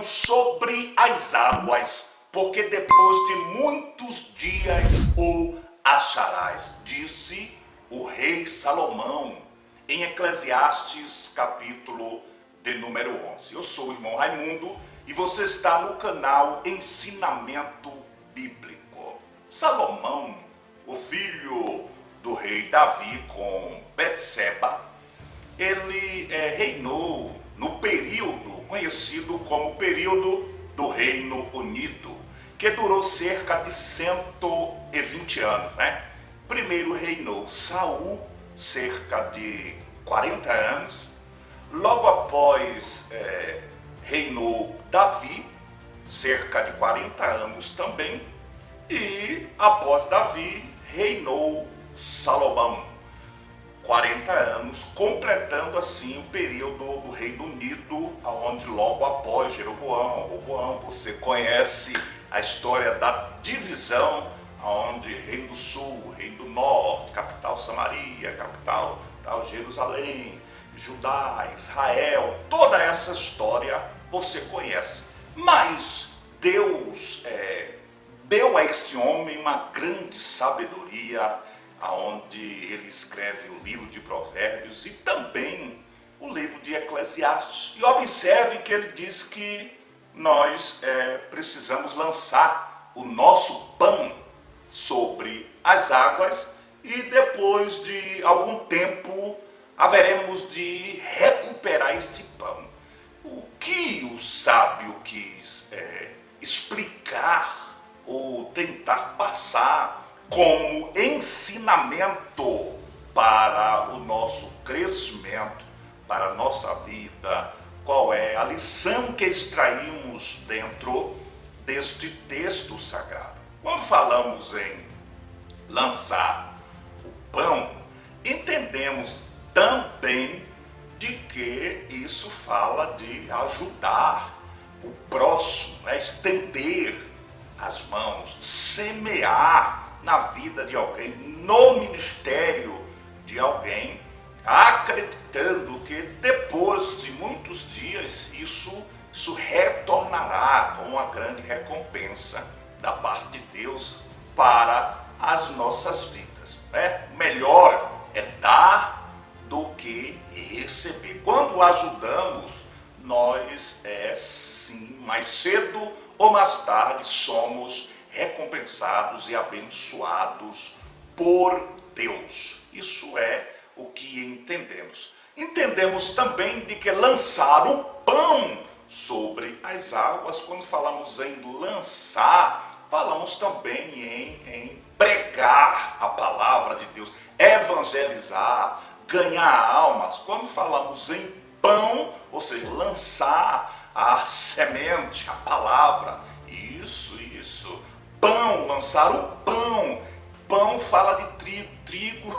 pão sobre as águas, porque depois de muitos dias o acharás, disse o rei Salomão, em Eclesiastes, capítulo de número 11. Eu sou o irmão Raimundo e você está no canal Ensinamento Bíblico. Salomão, o filho do rei Davi com Betseba, ele reinou no período conhecido como período do Reino Unido, que durou cerca de 120 anos, né? Primeiro reinou Saul, cerca de 40 anos. Logo após reinou Davi, cerca de 40 anos também. E após Davi reinou Salomão, 40 anos, completando assim o período do Reino Unido, onde logo após Roboão, você conhece a história da divisão, onde Reino do Sul, Reino do Norte, capital Samaria, capital Jerusalém, Judá, Israel, toda essa história você conhece. Mas Deus deu a este homem uma grande sabedoria, onde ele escreve o livro de Provérbios e também o livro de Eclesiastes. E observe que ele diz que nós precisamos lançar o nosso pão sobre as águas e depois de algum tempo haveremos de recuperar este pão. O que o sábio quis explicar ou tentar passar como ensinamento para o nosso crescimento, para a nossa vida, qual é a lição que extraímos dentro deste texto sagrado. Quando falamos em lançar o pão, entendemos também de que isso fala de ajudar o próximo, estender as mãos, semear na vida de alguém, no ministério de alguém, acreditando que depois de muitos dias isso retornará com uma grande recompensa da parte de Deus para as nossas vidas. Melhor é dar do que receber. Quando ajudamos, nós sim, mais cedo ou mais tarde somos recompensados e abençoados por Deus. Isso é o que entendemos. Entendemos também de que lançar o pão sobre as águas, quando falamos em lançar, falamos também em pregar a palavra de Deus, evangelizar, ganhar almas. Quando falamos em pão, ou seja, lançar a semente, a palavra, isso. Pão, lançar o pão. Pão fala de trigo. Trigo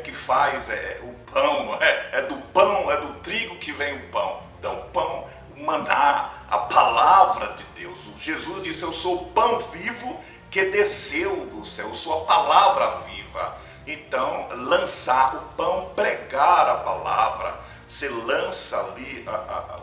que faz o pão. É do pão, é do trigo que vem o pão. Então, pão, o maná, a palavra de Deus. Jesus disse: eu sou o pão vivo que desceu do céu. Eu sou a palavra viva. Então, lançar o pão, pregar a palavra. Você lança ali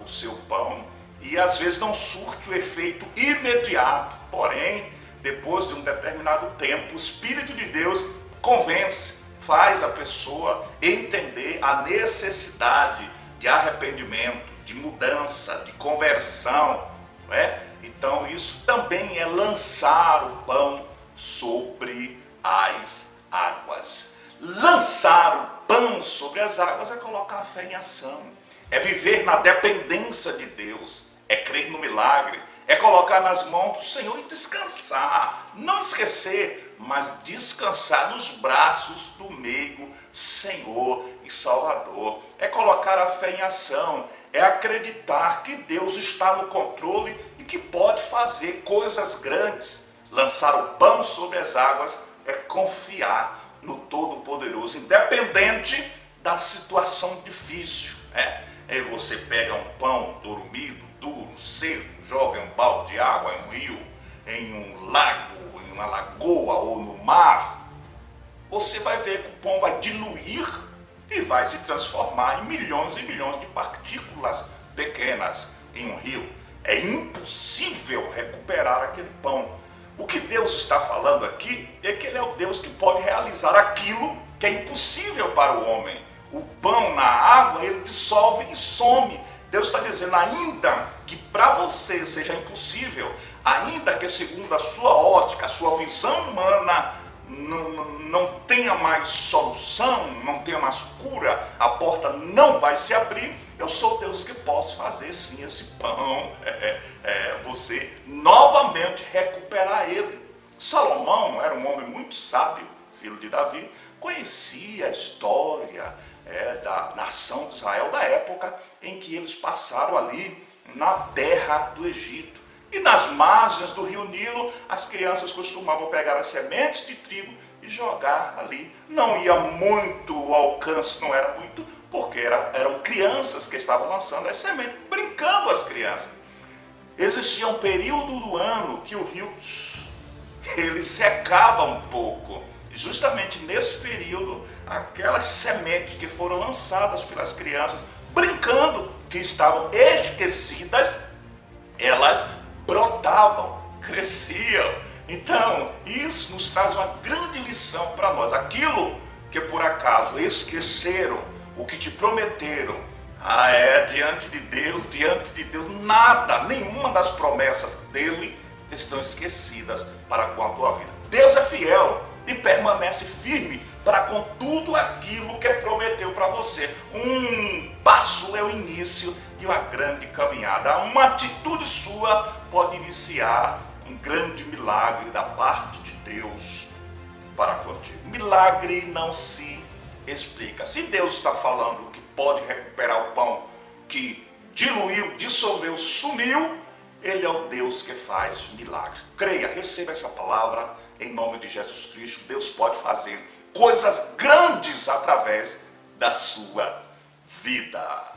o seu pão. E às vezes não surte o efeito imediato, porém, depois de um determinado tempo, o Espírito de Deus convence, faz a pessoa entender a necessidade de arrependimento, de mudança, de conversão, não é? Então isso também é lançar o pão sobre as águas. Lançar o pão sobre as águas é colocar a fé em ação, é viver na dependência de Deus, é crer no milagre, é colocar nas mãos do Senhor e descansar. Não esquecer, mas descansar nos braços do meigo Senhor e Salvador. É colocar a fé em ação, é acreditar que Deus está no controle e que pode fazer coisas grandes. Lançar o pão sobre as águas é confiar no Todo-Poderoso, independente da situação difícil. Aí você pega um pão dormido, duro, seco, joga em um balde de água, em um rio, em um lago, em uma lagoa ou no mar, você vai ver que o pão vai diluir e vai se transformar em milhões e milhões de partículas pequenas em um rio, é impossível recuperar aquele pão. O que Deus está falando aqui é que Ele é o Deus que pode realizar aquilo que é impossível para o homem. O pão na água, ele dissolve e some. Deus está dizendo, ainda que para você seja impossível, ainda que segundo a sua ótica, a sua visão humana, não tenha mais solução, não tenha mais cura, a porta não vai se abrir, eu sou Deus que posso fazer sim esse pão, você novamente recuperar ele. Salomão era um homem muito sábio, filho de Davi, conhecia a história da nação de Israel, da época em que eles passaram ali na terra do Egito. E nas margens do rio Nilo, as crianças costumavam pegar as sementes de trigo e jogar ali. Não ia muito, o alcance não era muito, porque eram crianças que estavam lançando as sementes, brincando as crianças. Existia um período do ano que o rio ele secava um pouco. E justamente nesse período, aquelas sementes que foram lançadas pelas crianças, brincando, que estavam esquecidas, elas brotavam, cresciam. Então, isso nos traz uma grande lição para nós. Aquilo que por acaso esqueceram, o que te prometeram, diante de Deus, nada, nenhuma das promessas dele estão esquecidas para com a tua vida. Deus é fiel e permanece firme para com tudo aquilo que prometeu para você. Um passo é o início de uma grande caminhada. Uma atitude sua pode iniciar um grande milagre da parte de Deus para contigo. Milagre não se explica. Se Deus está falando que pode recuperar o pão que diluiu, dissolveu, sumiu, Ele é o Deus que faz milagres. Creia, receba essa palavra em nome de Jesus Cristo. Deus pode fazer coisas grandes através da sua vida.